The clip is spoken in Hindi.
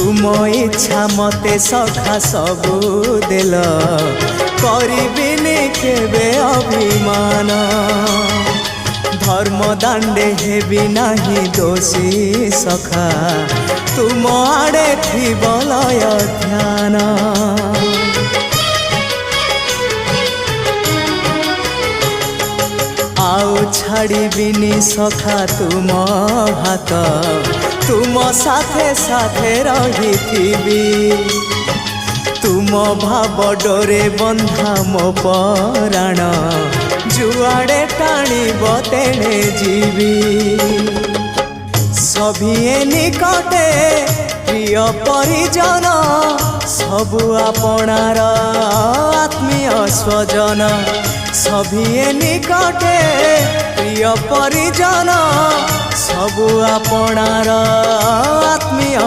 तुम इच्छा मते सखा सबू देल करिबिनी केबे अभिमान धर्म दांडे हेबी नाही दोषी सखा तुम आड़े थी बलय ध्यान आउ छाड़िबिनी सखा तुम हाथ तुम साथे साथे रही तुम भाव डोरे बंधा मो पराण जुआड़े टाणीब तेणे जीवी सभिए निकटे प्रिय परिजन सबु आपणार आत्मीय स्वजन सभिए निकटे प्रिय परिजन सबु आपणार आत्मीय